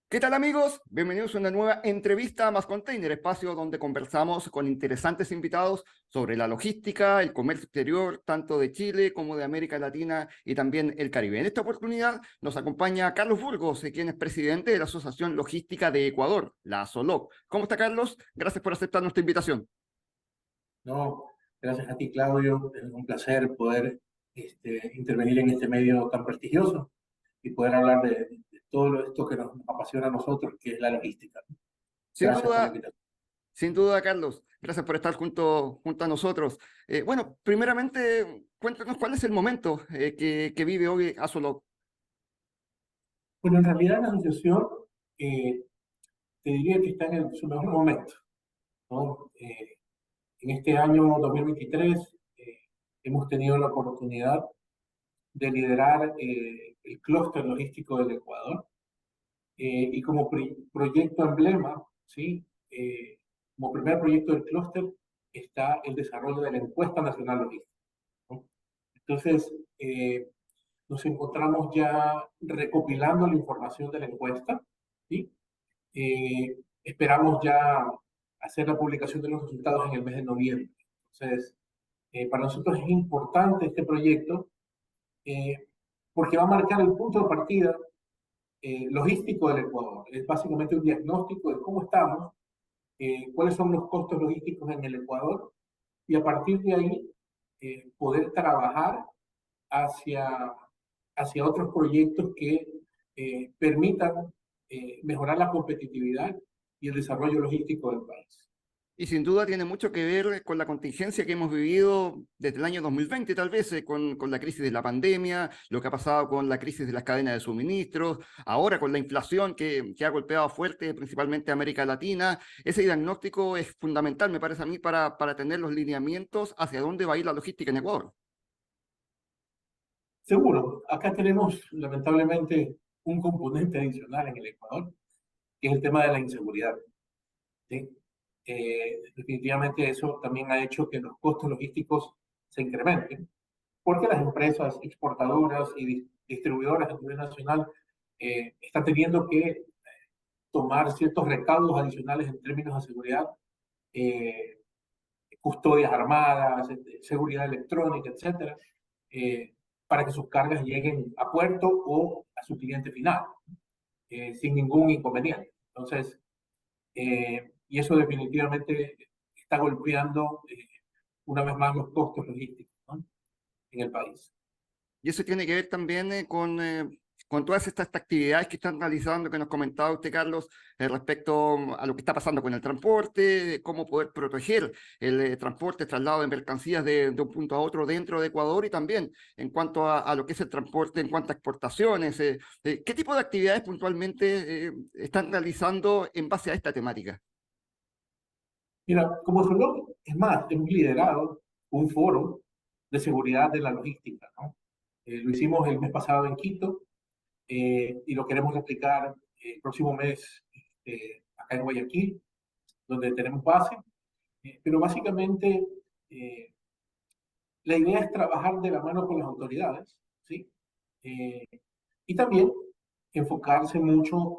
¿Qué tal amigos? Bienvenidos a una nueva entrevista a Más Container, espacio donde conversamos con interesantes invitados sobre la logística, el comercio exterior, tanto de Chile como de América Latina y también el Caribe. En esta oportunidad nos acompaña Carlos Burgos, quien es presidente de la Asociación Logística de Ecuador, la ASOLOC. ¿Cómo está Carlos? Gracias por aceptar nuestra invitación. No, gracias a ti, Claudio. Es un placer poder intervenir en este medio tan prestigioso y poder hablar de todo esto que nos apasiona a nosotros, que es la logística. Sin Gracias por la duda, invitación. sin duda, Carlos. Gracias por estar junto a nosotros. Bueno, primeramente, cuéntanos cuál es el momento que vive hoy ASOLOC. Bueno, en realidad la asociación eh, te diría que está en su mejor momento, ¿no? En este año 2023 hemos tenido la oportunidad de liderar el clúster logístico del Ecuador. Y como proyecto emblema, ¿sí? Como primer proyecto del clúster está el desarrollo de la encuesta nacional logística, ¿no? Entonces, nos encontramos ya recopilando la información de la encuesta, ¿sí? Esperamos ya hacer la publicación de los resultados en el mes de noviembre. Entonces, para nosotros es importante este proyecto eh, porque va a marcar el punto de partida logístico del Ecuador. Es básicamente un diagnóstico de cómo estamos, cuáles son los costos logísticos en el Ecuador y a partir de ahí poder trabajar hacia, hacia otros proyectos que permitan mejorar la competitividad y el desarrollo logístico del país. Y sin duda tiene mucho que ver con la contingencia que hemos vivido desde el año 2020, tal vez, con la crisis de la pandemia, lo que ha pasado con la crisis de las cadenas de suministros, ahora con la inflación que ha golpeado fuerte, principalmente a América Latina. Ese diagnóstico es fundamental, me parece a mí, para tener los lineamientos hacia dónde va a ir la logística en Ecuador. Seguro, acá tenemos lamentablemente un componente adicional en el Ecuador, que es el tema de la inseguridad, ¿sí? Definitivamente eso también ha hecho que los costos logísticos se incrementen, porque las empresas exportadoras y distribuidoras a nivel nacional están teniendo que tomar ciertos recaudos adicionales en términos de seguridad, eh, custodias armadas, seguridad electrónica, etcétera, eh, para que sus cargas lleguen a puerto o a su cliente final, sin ningún inconveniente. Entonces, y eso definitivamente está golpeando una vez más los costos logísticos, ¿no? En el país. Y eso tiene que ver también con todas estas actividades que están realizando, que nos comentaba usted, Carlos, respecto a lo que está pasando con el transporte, cómo poder proteger el transporte, traslado de mercancías de un punto a otro dentro de Ecuador y también en cuanto a lo que es el transporte, en cuanto a exportaciones. ¿Qué tipo de actividades puntualmente están realizando en base a esta temática? Mira, como Solog, es más, hemos liderado un foro de seguridad de la logística, ¿no? Lo hicimos el mes pasado en Quito y lo queremos replicar el próximo mes acá en Guayaquil, donde tenemos base. Pero básicamente eh, la idea es trabajar de la mano con las autoridades, ¿sí? Eh, y también enfocarse mucho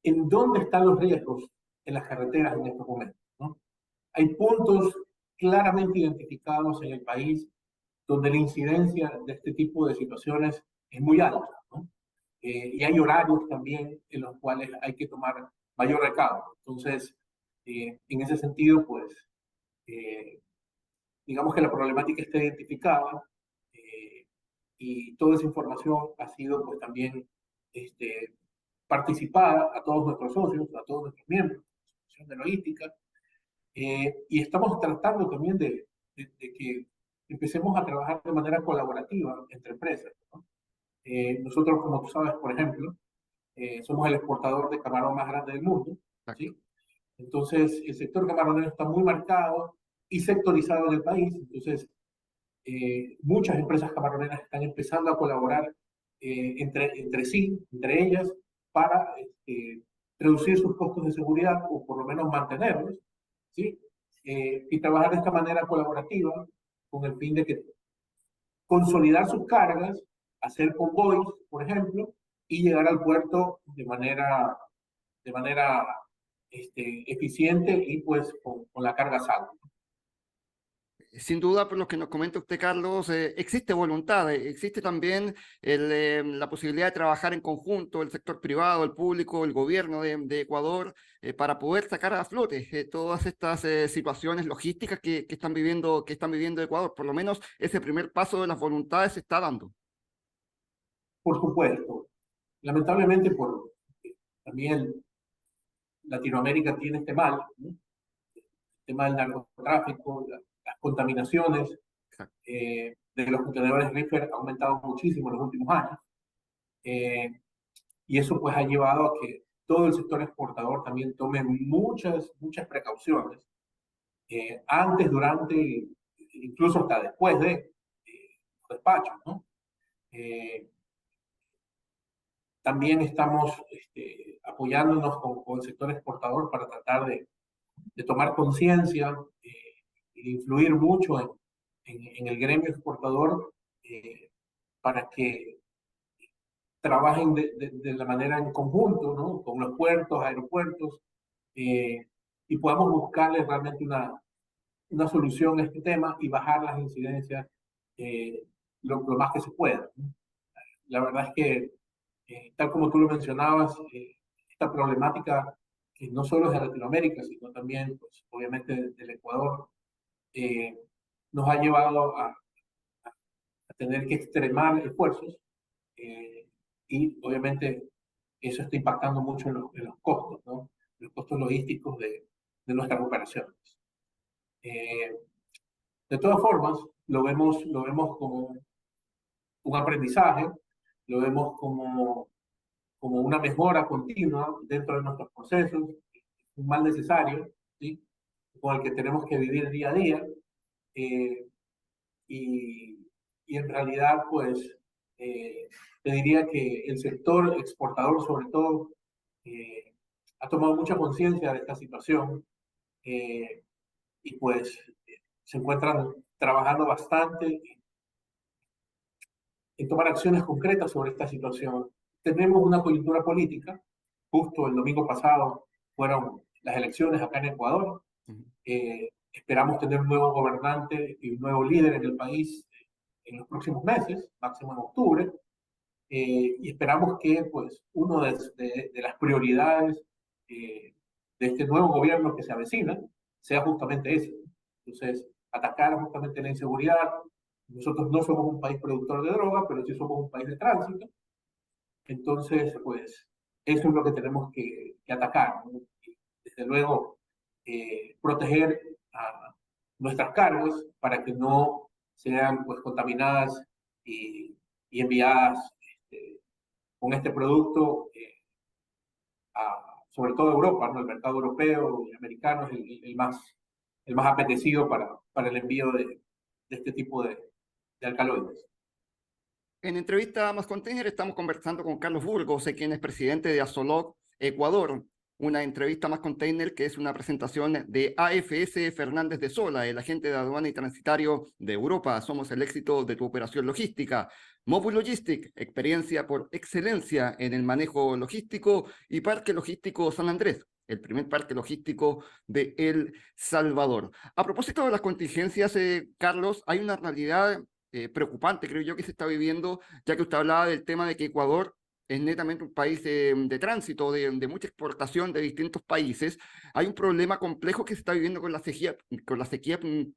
en dónde están los riesgos en las carreteras en estos momentos, ¿no? Hay puntos claramente identificados en el país donde la incidencia de este tipo de situaciones es muy alta, ¿no? Y hay horarios también en los cuales hay que tomar mayor recaudo. Entonces, en ese sentido, pues, eh, digamos que la problemática está identificada eh, y toda esa información ha sido, pues, también este, participada a todos nuestros socios, a todos nuestros miembros de la Asociación de Logística, y estamos tratando también de que empecemos a trabajar de manera colaborativa entre empresas, ¿no? Nosotros, como tú sabes, por ejemplo, somos el exportador de camarón más grande del mundo, Exacto. ¿sí? Entonces, el sector camaronero está muy marcado y sectorizado en el país. Entonces, muchas empresas camaroneras están empezando a colaborar entre sí, entre ellas, para reducir sus costos de seguridad o por lo menos mantenerlos, ¿sí? Y trabajar de esta manera colaborativa con el fin de que consolidar sus cargas, hacer convoys, por ejemplo, y llegar al puerto de manera eficiente y pues con la carga salva. Sin duda, por lo que nos comenta usted, Carlos, existe voluntad, existe también la posibilidad de trabajar en conjunto, el sector privado, el público, el gobierno de Ecuador, para poder sacar a flote todas estas situaciones logísticas que están viviendo Ecuador. Por lo menos ese primer paso de las voluntades se está dando. Por supuesto, lamentablemente también Latinoamérica tiene este mal, ¿no? El tema del narcotráfico, las contaminaciones de los contenedores reefer ha aumentado muchísimo en los últimos años. Y eso pues ha llevado a que todo el sector exportador también tome muchas precauciones antes, durante, incluso hasta después de los despachos, ¿no? Eh, También estamos apoyándonos con el sector exportador para tratar de tomar conciencia y de influir mucho en el gremio exportador para que trabajen de la manera en conjunto, ¿no? Con los puertos, aeropuertos, eh, y podamos buscarle realmente una solución a este tema y bajar las incidencias lo más que se pueda, ¿no? La verdad es que, tal como tú lo mencionabas, esta problemática, que no solo es de Latinoamérica, sino también, pues, obviamente, del Ecuador, eh, nos ha llevado a tener que extremar esfuerzos eh, y obviamente eso está impactando mucho en los costos, ¿no? Los costos logísticos de nuestras operaciones. Eh, de todas formas, lo vemos como un aprendizaje, lo vemos como una mejora continua dentro de nuestros procesos, un mal necesario, ¿sí? Con el que tenemos que vivir día a día. eh, y, y en realidad, pues, te diría que el sector exportador, sobre todo, eh, ha tomado mucha conciencia de esta situación eh, y pues se encuentran trabajando bastante en tomar acciones concretas sobre esta situación. Tenemos una coyuntura política. Justo el domingo pasado fueron las elecciones acá en Ecuador. Esperamos tener un nuevo gobernante y un nuevo líder en el país en los próximos meses, máximo en octubre. Y esperamos que pues, una de las prioridades de este nuevo gobierno que se avecina sea justamente eso. Entonces, atacar justamente la inseguridad. Nosotros no somos un país productor de droga, pero sí somos un país de tránsito. Entonces, pues, eso es lo que tenemos que atacar, ¿no? Y, desde luego, proteger a nuestras cargas para que no sean pues, contaminadas y enviadas con este producto sobre todo a Europa, ¿no? El mercado europeo y americano es el más apetecido para el envío de este tipo de alcaloides. En entrevista a Más Container estamos conversando con Carlos Burgos, quien es presidente de Azolog Ecuador. Una entrevista Más Container que es una presentación de AFS Fernández de Sola, el agente de aduana y transitario de Europa. Somos el éxito de tu operación logística. Mobile Logistic, experiencia por excelencia en el manejo logístico, y Parque Logístico San Andrés, el primer parque logístico de El Salvador. A propósito de las contingencias, Carlos, hay una realidad preocupante, creo yo, que se está viviendo, ya que usted hablaba del tema de que Ecuador es netamente un país de tránsito, de mucha exportación de distintos países. Hay un problema complejo que se está viviendo con la sequía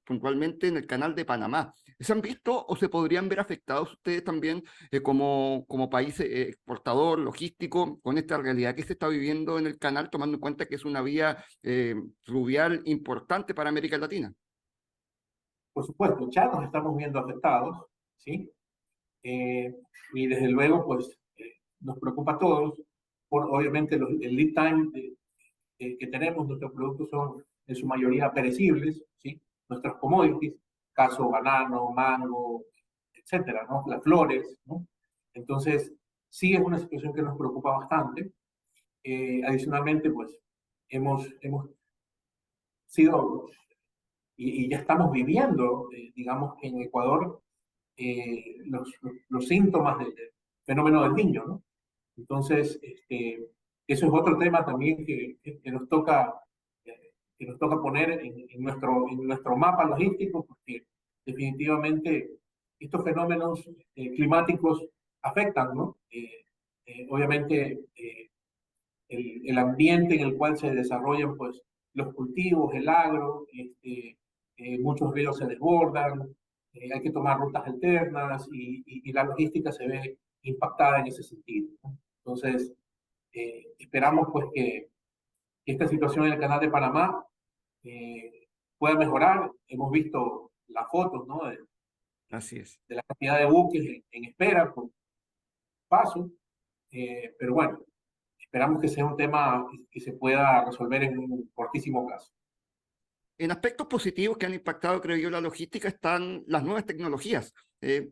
puntualmente en el canal de Panamá. ¿Se han visto o se podrían ver afectados ustedes también como país exportador, logístico, con esta realidad que se está viviendo en el canal, tomando en cuenta que es una vía fluvial importante para América Latina? Por supuesto, ya nos estamos viendo afectados, ¿sí? Eh, y desde luego, pues, nos preocupa a todos, obviamente el lead time que tenemos. Nuestros productos son en su mayoría perecibles, ¿sí? Nuestros commodities, caso banano, mango, etcétera, ¿no? Las flores, ¿no? Entonces, sí es una situación que nos preocupa bastante. Adicionalmente, pues, hemos sido y ya estamos viviendo, digamos, en Ecuador, los síntomas del fenómeno del niño, ¿no? Entonces, eso es otro tema también que nos toca poner en nuestro mapa logístico, porque definitivamente estos fenómenos climáticos afectan, ¿no? Obviamente, el ambiente en el cual se desarrollan pues, los cultivos, el agro, muchos ríos se desbordan, hay que tomar rutas alternas y la logística se ve impactada en ese sentido, ¿no? Entonces, esperamos pues que esta situación en el canal de Panamá pueda mejorar. Hemos visto las fotos, ¿no? Así es. De la cantidad de buques en espera por paso, pero bueno, esperamos que sea un tema que se pueda resolver en un cortísimo plazo. En aspectos positivos que han impactado, creo yo, la logística están las nuevas tecnologías.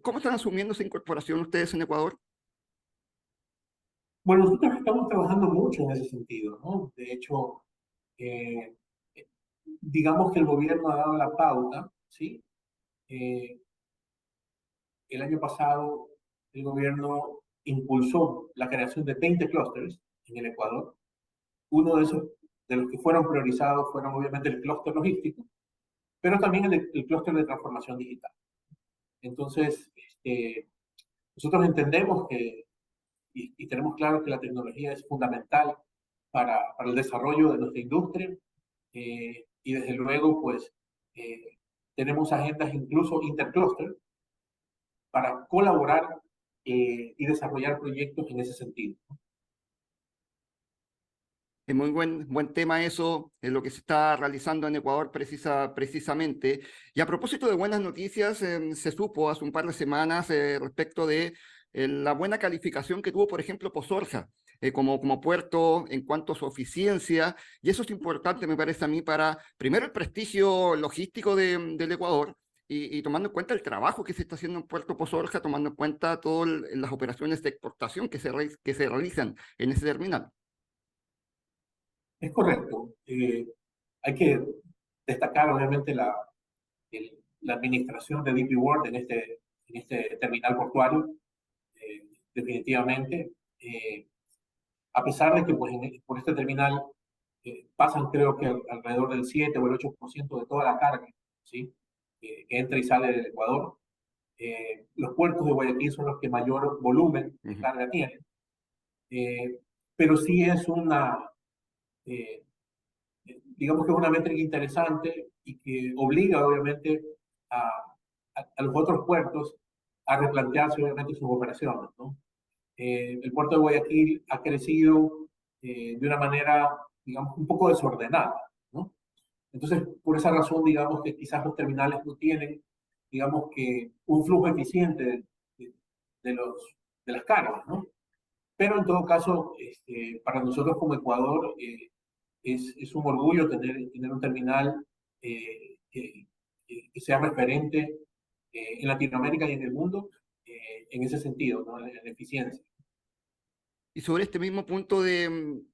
¿Cómo están asumiendo esa incorporación ustedes en Ecuador? Bueno, nosotros estamos trabajando mucho en ese sentido, ¿no? De hecho, eh, digamos que el gobierno ha dado la pauta, ¿sí? Eh, el año pasado el gobierno impulsó la creación de 20 clústeres en el Ecuador. Uno de esos, de los que fueron priorizados, fueron obviamente el clúster logístico, pero también el clúster de transformación digital. Entonces, nosotros entendemos que, y tenemos claro que la tecnología es fundamental para el desarrollo de nuestra industria, y desde luego, pues, tenemos agendas incluso intercluster para colaborar y desarrollar proyectos en ese sentido. Es muy buen tema eso, lo que se está realizando en Ecuador precisamente. Y a propósito de buenas noticias, se supo hace un par de semanas respecto de la buena calificación que tuvo, por ejemplo, Pozorja, como puerto en cuanto a su eficiencia. Y eso es importante, me parece a mí, para, primero, el prestigio logístico del Ecuador. Y tomando en cuenta el trabajo que se está haciendo en Puerto Pozorja, tomando en cuenta todas las operaciones de exportación que se realizan en ese terminal. Es correcto. Hay que destacar, obviamente, la administración de DP World en este terminal portuario, definitivamente. A pesar de que pues, por este terminal pasan, creo que alrededor del 7 o el 8% de toda la carga, ¿sí? Que entra y sale del Ecuador. Los puertos de Guayaquil son los que mayor volumen de Ujú. carga tienen, eh, pero sí es eh, digamos que es una métrica interesante y que obliga obviamente a, a los otros puertos a replantearse obviamente sus operaciones, ¿no? El puerto de Guayaquil ha crecido de una manera, digamos, un poco desordenada, ¿no? Entonces, por esa razón, digamos que quizás los terminales no tienen, digamos que un flujo eficiente de, de los, de las cargas, ¿no? Pero en todo caso, para nosotros como Ecuador, es un orgullo tener un terminal que sea referente en Latinoamérica y en el mundo en ese sentido, ¿no? En eficiencia. Y sobre este mismo punto del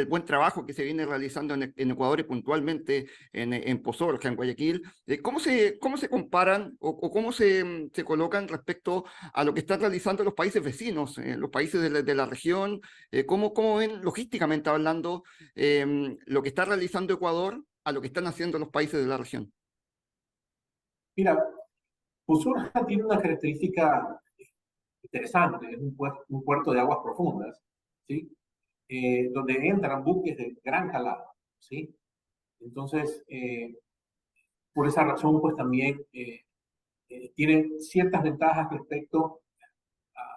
buen trabajo que se viene realizando en Ecuador y puntualmente en Pozorja, en Guayaquil, cómo se comparan o cómo se colocan respecto a lo que están realizando los países vecinos, los países de la región? ¿Cómo ven logísticamente hablando lo que está realizando Ecuador a lo que están haciendo los países de la región? Mira, Usurja tiene una característica interesante, es un puerto de aguas profundas, ¿sí? Donde entran buques de gran calado, ¿sí? Entonces, por esa razón, pues también tiene ciertas ventajas respecto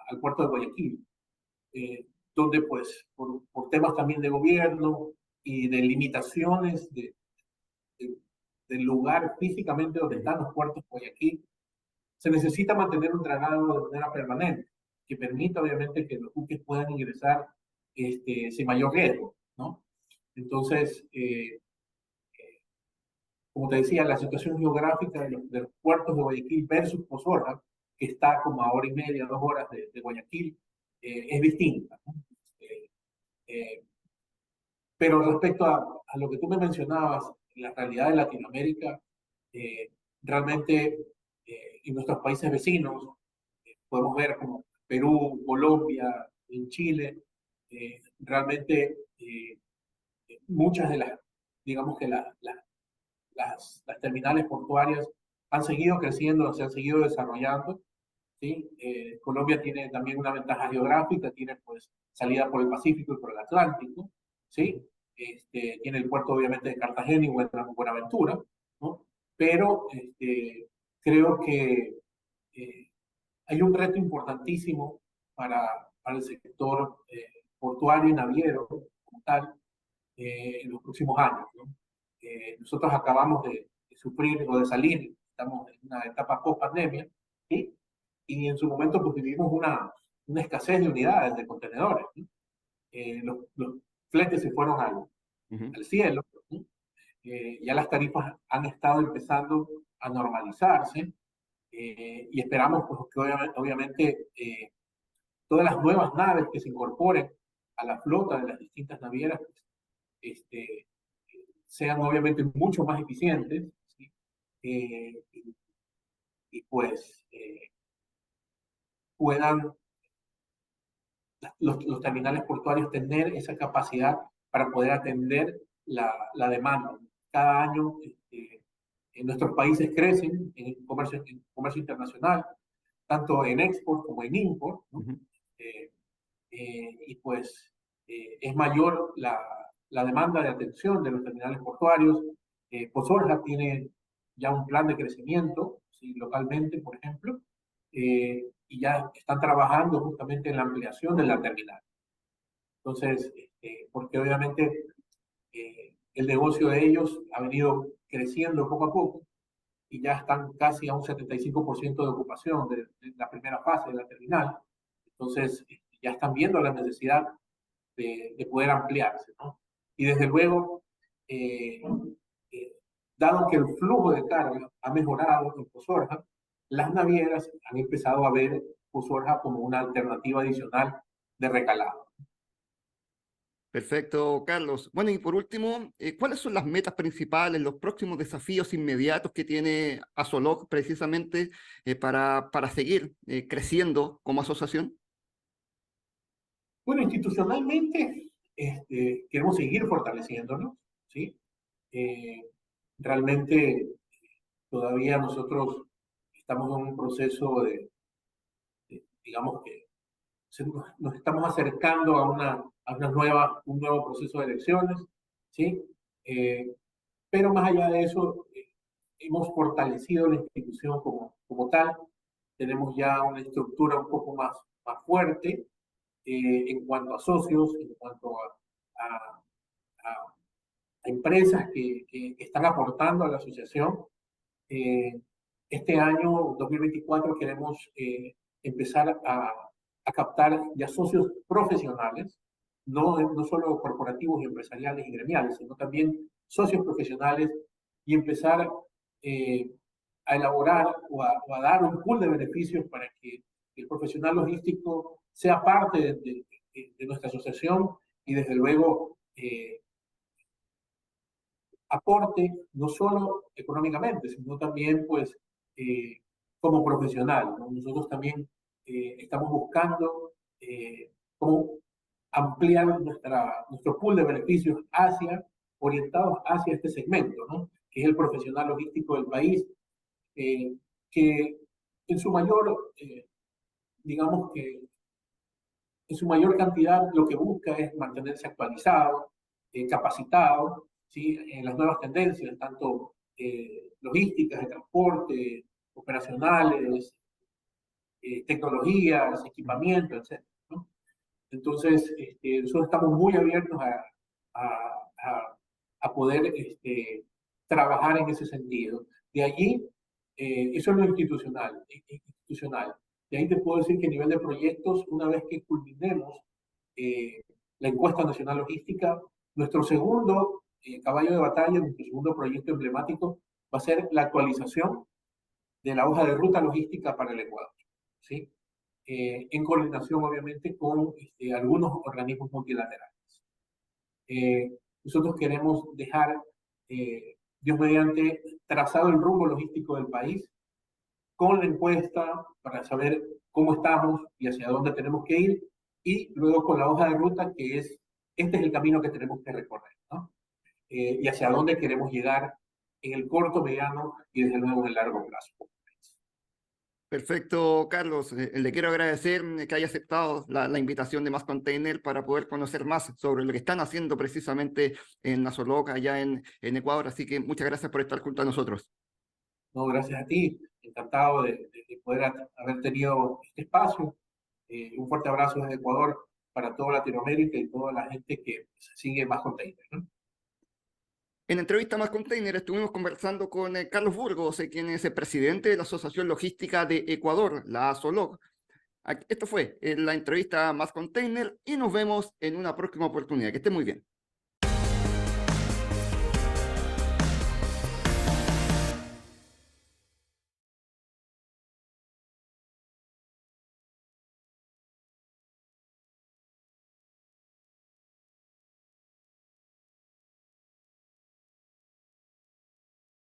al puerto de Guayaquil, donde pues por temas también de gobierno y de limitaciones de, del lugar físicamente donde están los puertos de Guayaquil, se necesita mantener un dragado de manera permanente, que permita obviamente que los buques puedan ingresar sin mayor riesgo, ¿no? Entonces, como te decía, la situación geográfica de los puertos de Guayaquil versus Pozorja, que está como a hora y media, 2 horas de Guayaquil, es distinta, ¿no? Eh, eh, pero respecto a lo que tú me mencionabas, la realidad de Latinoamérica, eh, realmente en nuestros países vecinos, podemos ver como Perú, Colombia, en Chile, realmente muchas de las, digamos que las terminales portuarias han seguido creciendo, se han seguido desarrollando, ¿sí? Colombia tiene también una ventaja geográfica, tiene pues salida por el Pacífico y por el Atlántico, ¿sí? Tiene el puerto obviamente de Cartagena y Buenaventura, ¿no? Pero creo que hay un reto importantísimo para el sector portuario y naviero como tal en los próximos años, ¿no? Nosotros acabamos de sufrir o de salir, estamos en una etapa post-pandemia, ¿sí? Y en su momento pues vivimos una escasez de unidades de contenedores, ¿sí? Los fletes se fueron al cielo, ¿sí? Ya las tarifas han estado empezando a normalizarse y esperamos pues, que obviamente todas las nuevas naves que se incorporen a la flota de las distintas navieras pues, sean obviamente mucho más eficientes, ¿sí? Y pues puedan los terminales portuarios tener esa capacidad para poder atender la demanda. Cada año en nuestros países crecen en comercio internacional, tanto en export como en import, ¿no? Y pues es mayor la demanda de atención de los terminales portuarios. Posorja tiene ya un plan de crecimiento, ¿sí? Localmente, por ejemplo, y ya están trabajando justamente en la ampliación de la terminal. Entonces, porque obviamente el negocio de ellos ha venido creciendo poco a poco y ya están casi a un 75% de ocupación de la primera fase de la terminal. Entonces, ya están viendo la necesidad de poder ampliarse, ¿no? Y desde luego, eh, dado que el flujo de carga ha mejorado en Posorja, las navieras han empezado a ver Posorja como una alternativa adicional de recalado. Perfecto, Carlos. Bueno, y por último, ¿cuáles son las metas principales, los próximos desafíos inmediatos que tiene Azolog precisamente para seguir creciendo como asociación? Bueno, institucionalmente queremos seguir fortaleciéndonos, ¿sí? Eh, realmente todavía nosotros estamos en un proceso digamos que nos estamos acercando un nuevo proceso de elecciones, ¿sí? Pero más allá de eso, hemos fortalecido la institución como tal, tenemos ya una estructura un poco más fuerte en cuanto a socios, en cuanto a, a empresas que están aportando a la asociación. Eh, este año 2024 queremos empezar a captar ya socios profesionales, no solo corporativos y empresariales y gremiales, sino también socios profesionales y empezar eh, a elaborar o a dar un pool de beneficios para que el profesional logístico sea parte de nuestra asociación y desde luego aporte no solo económicamente, sino también pues como profesional, ¿no? Nosotros también estamos buscando cómo ampliar nuestro pool de beneficios orientados hacia este segmento, ¿no? Que es el profesional logístico del país, eh, que en su mayor, digamos que en su mayor cantidad lo que busca es mantenerse actualizado, capacitado, ¿sí? En las nuevas tendencias, tanto logísticas, de transporte, operacionales, tecnologías, equipamiento, etc., ¿no? Entonces, nosotros estamos muy abiertos a poder trabajar en ese sentido. De allí, eso es lo institucional. De ahí te puedo decir que a nivel de proyectos, una vez que culminemos la encuesta nacional logística, nuestro segundo caballo de batalla, nuestro segundo proyecto emblemático, va a ser la actualización de la hoja de ruta logística para el Ecuador, ¿sí? En coordinación, obviamente, con algunos organismos multilaterales. Nosotros queremos dejar, Dios mediante, trazado el rumbo logístico del país, con la encuesta para saber cómo estamos y hacia dónde tenemos que ir, y luego con la hoja de ruta que es, este es el camino que tenemos que recorrer, ¿no? Y hacia dónde queremos llegar en el corto, mediano y desde luego en el largo plazo. Perfecto, Carlos. Le quiero agradecer que haya aceptado la invitación de Más Container para poder conocer más sobre lo que están haciendo precisamente en Nazoloc, allá en Ecuador. Así que muchas gracias por estar junto a nosotros. No, gracias a ti. Encantado de poder haber tenido este espacio. Un fuerte abrazo desde Ecuador para toda Latinoamérica y toda la gente que sigue Más Container, ¿no? En entrevista Más Container estuvimos conversando con Carlos Burgos, quien es el presidente de la Asociación Logística de Ecuador, la ASOLOC. Esto fue la entrevista Más Container y nos vemos en una próxima oportunidad. Que esté muy bien.